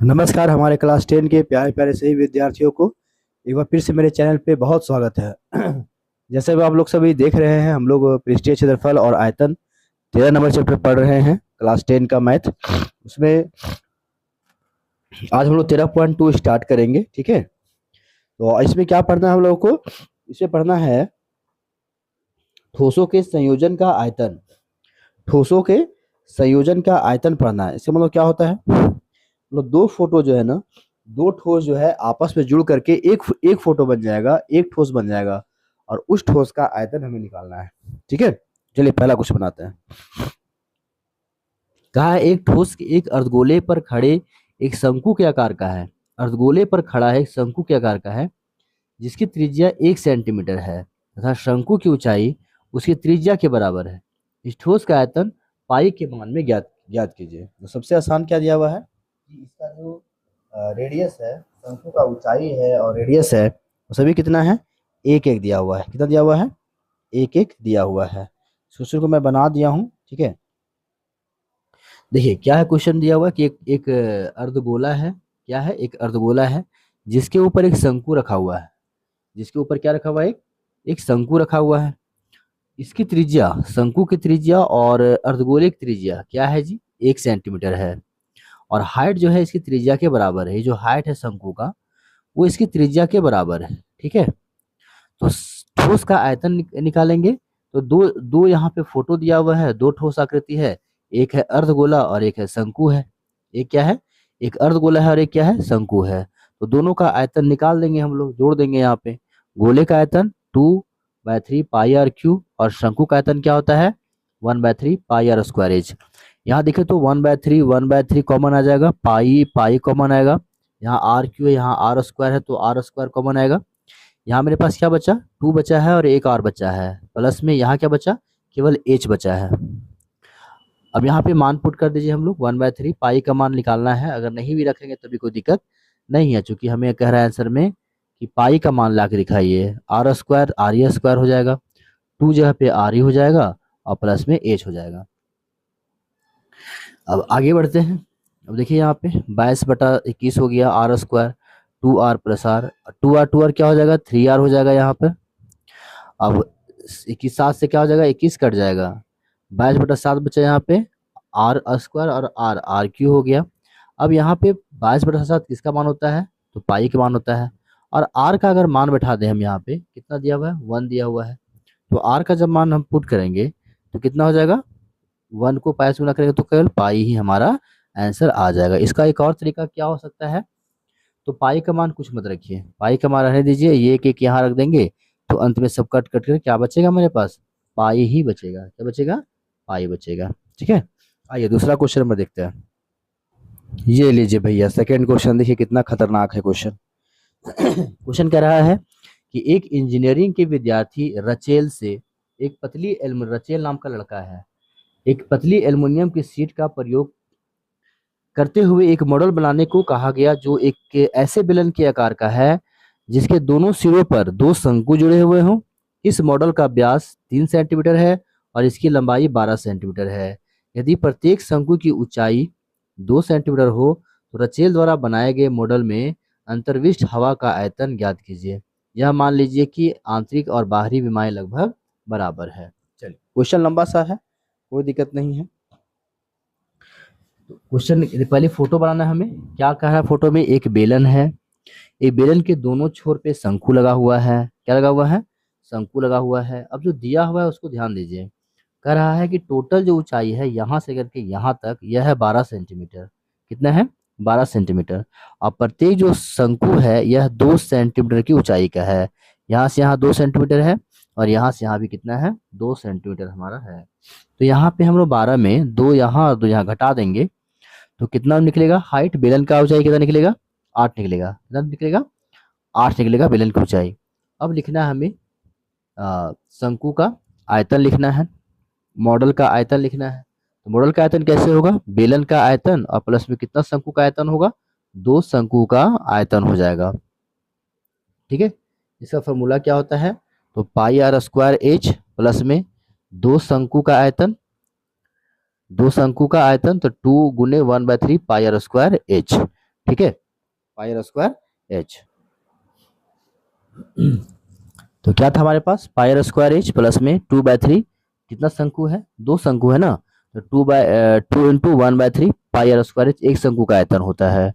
नमस्कार हमारे क्लास 10 के प्यारे प्यारे सभी विद्यार्थियों को एक बार फिर से मेरे चैनल पे बहुत स्वागत है। जैसे अब आप लोग सभी देख रहे हैं, हम लोग पृष्ठीय क्षेत्रफल और आयतन 13 नंबर चैप्टर पढ़ रहे हैं, क्लास 10 का मैथ। उसमें आज हम लोग 13.2 स्टार्ट करेंगे। ठीक है, तो इसमें क्या पढ़ना है हम लोगों को? इसमें पढ़ना है ठोसों के संयोजन का आयतन। ठोसों के संयोजन का आयतन पढ़ना है। इसका मतलब क्या होता है? मतलब दो फोटो जो है ना, दो ठोस जो है आपस में जुड़ करके एक एक फोटो बन जाएगा, एक ठोस बन जाएगा, और उस ठोस का आयतन हमें निकालना है। ठीक है, चलिए पहला क्वेश्चन बनाते हैं। कहा है एक ठोस एक अर्धगोले पर खड़े एक शंकु के आकार का है। अर्धगोले पर खड़ा है, एक शंकु के आकार का है, जिसकी त्रिज्या 1 सेंटीमीटर है तथा शंकु की ऊंचाई उसकी त्रिज्या के बराबर है। इस ठोस का आयतन पाई के मान में ज्ञात ज्ञात कीजिए। तो सबसे आसान क्या दिया हुआ है कि इसका जो रेडियस है, शंकु का ऊंचाई है और रेडियस है, वो सभी कितना है? एक एक दिया हुआ है। कितना दिया हुआ है? एक एक दिया हुआ है। क्वेश्चन को मैं बना दिया हूँ। ठीक है, देखिए क्या है, क्वेश्चन दिया हुआ है कि एक अर्धगोला है। क्या है? एक अर्धगोला है जिसके ऊपर एक शंकु रखा हुआ है। जिसके ऊपर क्या रखा हुआ है? एक शंकु रखा हुआ है। इसकी त्रिज्या, शंकु की त्रिज्या और अर्धगोले की त्रिज्या क्या है जी? 1 सेंटीमीटर है। और हाइट जो है इसकी त्रिज्या के बराबर है। ये जो हाइट है शंकु का, वो इसकी त्रिज्या के बराबर है। ठीक है, तो ठोस का आयतन निकालेंगे। तो दो दो यहाँ पे फोटो दिया हुआ है, दो ठोस आकृति है। एक है अर्धगोला और एक है शंकु है। एक क्या है? एक अर्धगोला है और एक क्या है? शंकु है। तो दोनों का आयतन निकाल देंगे हम लोग, जोड़ देंगे यहाँ पे। गोले का आयतन 2/3 पाई आर क्यू, और शंकु का आयतन क्या होता है? 1/3 पाई आर स्क्वायर एच। यहाँ देखे तो 1/3 कॉमन आ जाएगा, पाई पाई कॉमन आएगा। यहाँ आर क्यू है, यहाँ आर स्क्वायर है, तो आर स्क्वायर कॉमन आएगा। यहाँ मेरे पास क्या बचा? 2 बचा है और एक और बचा है, प्लस में यहाँ क्या बचा? केवल एच बचा है। अब यहाँ पे मान पुट कर दीजिए हम लोग। 1/3 पाई का मान निकालना है। अगर नहीं भी रखेंगे तो भी कोई दिक्कत नहीं है, चूंकि हमें कह रहा है आंसर में कि पाई का मान ला के दिखाइए। R square R E square हो जाएगा, 2 जगह पे आर ई हो जाएगा और प्लस में एच हो जाएगा। अब आगे बढ़ते हैं। अब देखिए यहाँ पे 22/21 हो गया are square, 2r plus are, 2r क्या हो जाएगा? 3r हो जाएगा यहाँ पे। अब 21 7 से क्या हो जाएगा? 21 कट जाएगा, 22/7 बचा यहाँ पे। आर स्क्वायर और आर आर क्यू हो गया। अब यहाँ पे 22/7 किसका मान होता है? तो पाई का मान होता है। और आर का अगर मान बैठा दें हम यहाँ पे, कितना दिया हुआ है? 1 दिया हुआ है। तो आर का जब मान हम पुट करेंगे तो कितना हो जाएगा? 1 को पाई से गुना करेंगे तो केवल पाई ही हमारा आंसर आ जाएगा। इसका एक और तरीका क्या हो सकता है? तो पाई का मान कुछ मत रखिए, पाई का मान रहने दीजिए, ये एक एक यहाँ रख देंगे, तो अंत में सब कट कट कर क्या बचेगा मेरे पास? पाई ही बचेगा। क्या बचेगा? पाई बचेगा। ठीक है, आइए दूसरा क्वेश्चन में देखते हैं। ये लीजिए भैया, सेकंड क्वेश्चन देखिए कितना खतरनाक है क्वेश्चन। क्वेश्चन कह रहा है कि एक इंजीनियरिंग के विद्यार्थी रचेल से एक पतली रचेल नाम का लड़का है, एक पतली एल्युमिनियम की सीट का प्रयोग करते हुए एक मॉडल बनाने को कहा गया जो एक ऐसे बेलन के आकार का है जिसके दोनों सिरों पर दो शंकु जुड़े हुए हों। इस मॉडल का व्यास 3 सेंटीमीटर है और इसकी लंबाई 12 सेंटीमीटर है। यदि प्रत्येक शंकु की ऊंचाई 2 सेंटीमीटर हो तो रचेल द्वारा बनाए गए मॉडल में अंतर्विष्ट हवा का आयतन ज्ञात कीजिए। यह मान लीजिए कि आंतरिक और बाहरी विमाएं लगभग बराबर है। चलिए, क्वेश्चन लंबा सा है, कोई दिक्कत नहीं है। क्वेश्चन पहले फोटो बनाना है हमें। क्या कह रहा है फोटो में? एक बेलन है, एक बेलन के दोनों छोर पे शंकु लगा हुआ है। क्या लगा हुआ है? शंकु लगा हुआ है। अब जो दिया हुआ है उसको ध्यान दीजिए। कह रहा है कि टोटल जो ऊंचाई है यहाँ से करके यहाँ तक, यह है 12 सेंटीमीटर। कितना है? 12 सेंटीमीटर। और प्रत्येक जो शंकु है यह 2 सेंटीमीटर की ऊंचाई का है। यहाँ से यहाँ 2 सेंटीमीटर है और यहाँ से यहाँ भी कितना है? 2 सेंटीमीटर हमारा है। तो यहाँ पे हम लोग 12 में 2 यहाँ और 2 यहाँ घटा देंगे तो कितना निकलेगा? हाइट बेलन का ऊंचाई कितना निकलेगा? 8 निकलेगा। कितना निकलेगा? 8 निकलेगा बेलन की ऊंचाई। अब लिखना है हमें शंकु का आयतन लिखना है, मॉडल का आयतन लिखना है। तो मॉडल का आयतन कैसे होगा? बेलन का आयतन और प्लस में कितना शंकु का आयतन होगा? 2 शंकु का आयतन हो जाएगा। ठीक है, इसका फॉर्मूला क्या होता है? तो पाई आर स्क्वायर एच प्लस में 2 शंकु का आयतन, 2 शंकु का आयतन तो 2 गुने 1/3 पाई आर स्क्वायर एच। ठीक है, पाई आर स्क्वायर एच। तो क्या था हमारे पास, पाई आर स्क्वायर एच प्लस में 2/3, कितना शंकु है, दो शंकु है ना, तो 2 × 1/3 पाई आर स्क्वायर एच एक शंकु का आयतन होता है।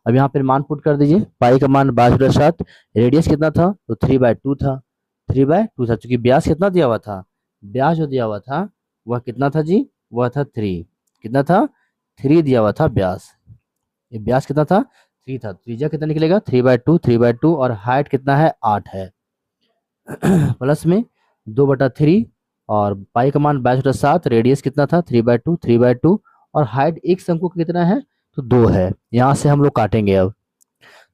अब यहाँ पर मान पुट कर दीजिए, पाई का मान 22/7, रेडियस कितना था, तो 3/2 था, 3/2 था, क्योंकि व्यास कितना दिया हुआ था, व्यास जो दिया हुआ था वह कितना था जी, वह था 3, कितना था, 3 दिया हुआ था व्यास, ये व्यास कितना था, 3 था, त्रिज्या कितना निकलेगा, 3/2, 3/2, और हाइट कितना है, 8 है। प्लस में 2/3, और पाई का मान 22/7, रेडियस कितना था, 3/2, 3/2, और हाइट एक शंकु का कितना है, तो 2 है। यहाँ से हम लोग काटेंगे अब,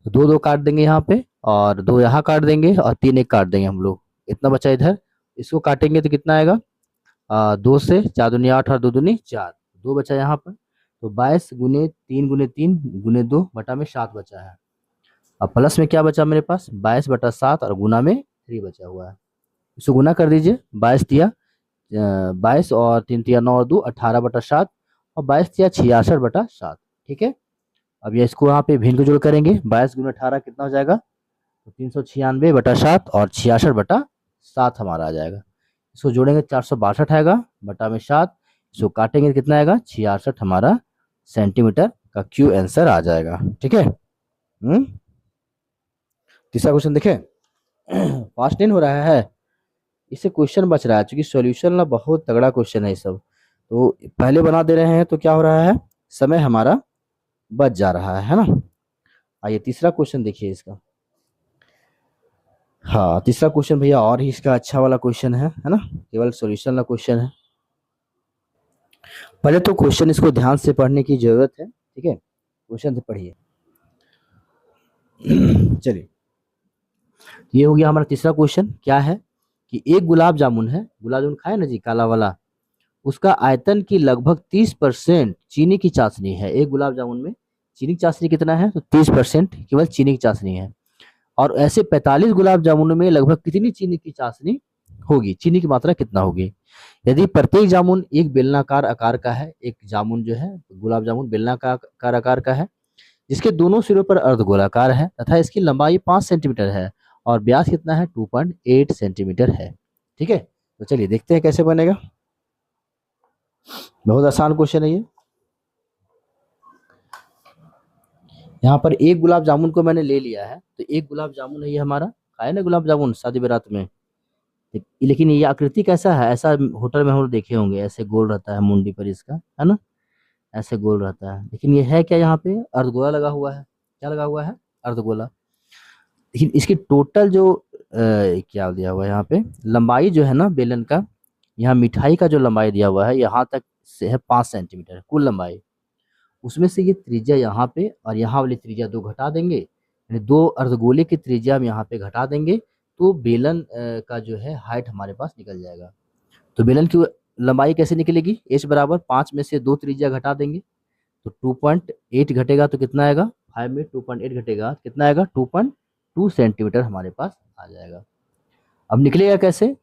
तो 2 2 काट देंगे यहाँ पे, और 2 यहाँ काट देंगे, और 3 1 काट देंगे हम लोग, इतना बचा इधर, इसको काटेंगे तो कितना आएगा, 2 से 4 दूनी 8 और 2 दूनी 4, 2 बचा यहाँ पर, तो 22 गुने 3 गुने 3 गुने 2 बटा में 7 बचा है। अब प्लस में क्या बचा मेरे पास, 22/7, और गुना में 3 बचा हुआ है, इसको गुना कर दीजिए, 22 तिया 22, और 3 तिया 9 और 2 18/7, और 22 तिया 66/7, ठीक है। अब ये इसको यहाँ पे भिन्न को जोड़ करेंगे, 22 गुना 18 कितना हो जाएगा, तो 396/7, और 66/7 हमारा आ जाएगा। इसको जोड़ेंगे 462 आएगा, बटा में 7, इसको काटेंगे तो कितना आएगा, 66 हमारा सेंटीमीटर का क्यू आंसर आ जाएगा, ठीक है। तीसरा क्वेश्चन देखें, फास्ट नहीं हो रहा है, इससे क्वेश्चन बच रहा है, क्योंकि सॉल्यूशन ना बहुत तगड़ा क्वेश्चन है ये सब, तो पहले बना दे रहे हैं, तो क्या हो रहा है, समय हमारा बच जा रहा है ना। आइए तीसरा क्वेश्चन देखिए इसका। हाँ, तीसरा क्वेश्चन भैया और ही इसका अच्छा वाला क्वेश्चन है ना, केवल सॉल्यूशन वाला क्वेश्चन है। पहले तो क्वेश्चन इसको ध्यान से पढ़ने की जरूरत है, ठीक है, क्वेश्चन से पढ़िए। चलिए, ये हो गया हमारा तीसरा क्वेश्चन, क्या है कि एक गुलाब जामुन है, गुलाब जामुन खाए ना जी, काला वाला, उसका आयतन की लगभग 30% चीनी की चाशनी है। एक गुलाब जामुन में चीनी की चाशनी कितना है, तो 30% केवल चीनी की चाशनी है, और ऐसे 45 गुलाब जामुनों में लगभग कितनी चीनी की चाशनी होगी, चीनी की मात्रा कितना होगी। यदि प्रत्येक जामुन एक बेलनाकार आकार का है, एक जामुन जो है गुलाब जामुन बेलनाकार आकार का है, जिसके दोनों सिरों पर अर्धगोलाकार है, तथा इसकी लंबाई 5 सेंटीमीटर है, और व्यास कितना है, 2.8 सेंटीमीटर है, ठीक है। तो चलिए देखते हैं कैसे बनेगा, बहुत आसान क्वेश्चन है ये। यहाँ पर एक गुलाब जामुन को मैंने ले लिया है, तो एक गुलाब जामुन है ये हमारा, खाए ना गुलाब जामुन शादी बारात में, लेकिन ये आकृति कैसा है, ऐसा होटल में हम लोग देखे होंगे, ऐसे गोल रहता है मुंडी पर इसका, है ना, ऐसे गोल रहता है, लेकिन ये है क्या, यहाँ पे अर्धगोला लगा हुआ है, क्या लगा हुआ है, अर्धगोला। लेकिन इसकी टोटल जो क्या दिया हुआ है यहाँ पे, लंबाई जो है ना बेलन का, यहाँ मिठाई का जो लंबाई दिया हुआ है यहाँ तक से है 5 सेंटीमीटर कुल लंबाई, उसमें से ये त्रिज्या यहाँ पे और यहाँ वाली त्रिज्या 2 घटा देंगे, यानी 2 अर्धगोले की त्रिज्या हम यहाँ पे घटा देंगे, तो बेलन का जो है हाइट हमारे पास निकल जाएगा। तो बेलन की लंबाई कैसे निकलेगी, h बराबर 5 में से 2 त्रिज्या घटा देंगे, तो 2.8 घटेगा तो कितना आएगा, 5 में 2.8 घटेगा कितना आएगा, 2.2 सेंटीमीटर हमारे पास आ जाएगा। अब निकलेगा कैसे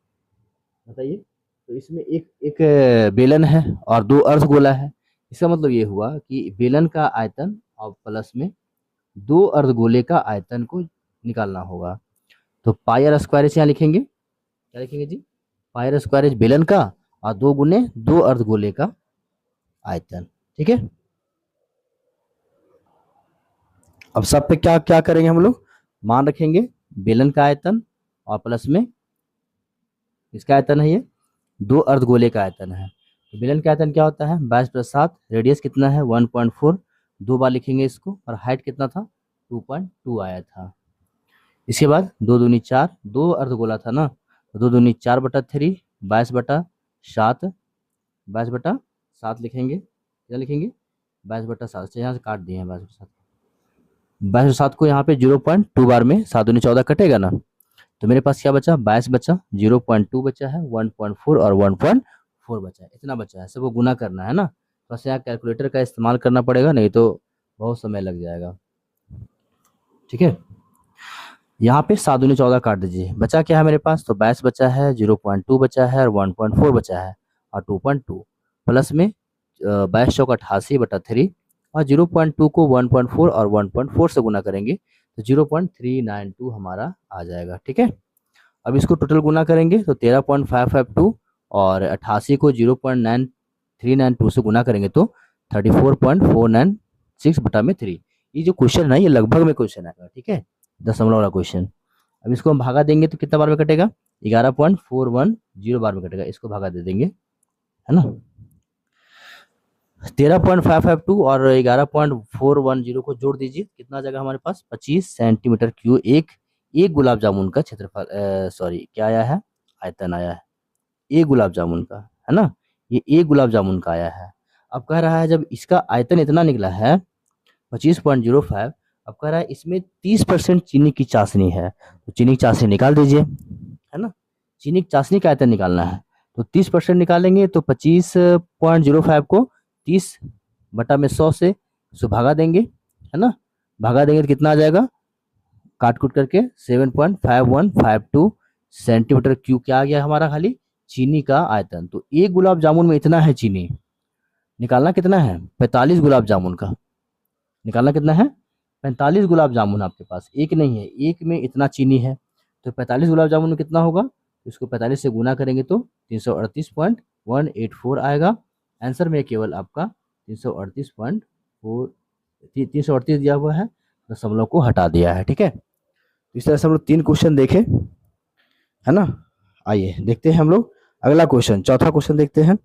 बताइए, तो इसमें एक एक बेलन है और 2 अर्धगोला है, इसका मतलब ये हुआ कि बेलन का आयतन और प्लस में 2 अर्धगोले का आयतन को निकालना होगा। तो पाई आर स्क्वायर एच यहाँ लिखेंगे, क्या लिखेंगे जी, पाई आर स्क्वायर एच बेलन का और 2 गुने 2 अर्धगोले का आयतन, ठीक है। अब सब पे क्या क्या करेंगे हम लोग, मान रखेंगे बेलन का आयतन और प्लस में इसका आयतन है, ये 2 अर्धगोले का आयतन है। तो बेलन का आयतन क्या होता है, 22/7, रेडियस कितना है 1.4, 2 बार लिखेंगे इसको, और हाइट कितना था 2.2 आया था। इसके बाद 2 दूनी 4, 2 अर्धगोला था ना, तो 2 दूनी 4/3, 22/7, 22/7 लिखेंगे, क्या लिखेंगे 22/7, यहाँ से काट दिए हैं 22/7, 22/7 को यहाँ पे 0.2 बार में 7 दूनी 14 कटेगा ना, तो मेरे पास क्या बचा, 22 बचा, 0.2 बचा है, 1.4 और 1.4 बचा है, इतना बचा है, सबको गुना करना है ना, बस यहाँ कैलकुलेटर का इस्तेमाल करना पड़ेगा, नहीं तो बहुत समय लग जाएगा, ठीक है। यहाँ पे 7 दूनी 14 काट दीजिए, बचा क्या है मेरे पास, तो 22 बचा है, 0.2 बचा है, और 1.4 बचा है, और 2.2 प्लस में 22 चौक 88/3, और 0.2 को 1.4 और 1.4 से गुना करेंगे तो 0.392 हमारा आ जाएगा। ठीक है, अब इसको टोटल गुना करेंगे तो 13.552 और 88 को 0.9392 से गुना करेंगे तो 34.496 बटा में 3। ये जो क्वेश्चन है ये लगभग में क्वेश्चन आएगा। ठीक है, दशमलव वाला क्वेश्चन। अब इसको हम भागा देंगे तो कितना बार में कटेगा, 11.410 बार में कटेगा। इसको भागा दे देंगे, है ना। 13.552 और 11.410 को जोड़ दीजिए, कितना आ जाएगा हमारे पास, 25 सेंटीमीटर क्यूब। एक गुलाब जामुन का क्षेत्रफल, सॉरी क्या आया है, आयतन आया है एक गुलाब जामुन का, है ना। ये एक गुलाब जामुन का आया है। अब कह रहा है जब इसका आयतन इतना निकला है 25.05, अब कह रहा है इसमें 30% चीनी की चाशनी है, तो चीनी की चाशनी निकाल दीजिए, है ना। चीनी की चाशनी का आयतन निकालना है तो 30% निकालेंगे तो 25.05 को 30 बटा में 100 से भागा देंगे, है ना। भागा देंगे तो कितना आ जाएगा, काट कूट करके 7.5152 सेंटीमीटर क्यूब। क्या आ गया हमारा, खाली चीनी का आयतन। तो एक गुलाब जामुन में इतना है चीनी, निकालना कितना है, 45 गुलाब जामुन का। निकालना कितना है, 45 गुलाब जामुन आपके पास, एक नहीं है, एक में इतना चीनी है। तो 45 गुलाब जामुन में कितना होगा, इसको 45 से गुना करेंगे तो 338.184 आएगा। आंसर में केवल आपका 338 दिया हुआ है, दशमलव को हटा दिया है। ठीक है, तो इस तरह से हम लोग 3 क्वेश्चन देखे, है ना। आइए देखते हैं हम लोग अगला क्वेश्चन, चौथा क्वेश्चन देखते हैं।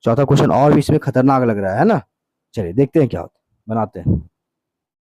चौथा क्वेश्चन और भी इसमें खतरनाक लग रहा है ना। चलिए देखते हैं क्या होता है, बनाते हैं।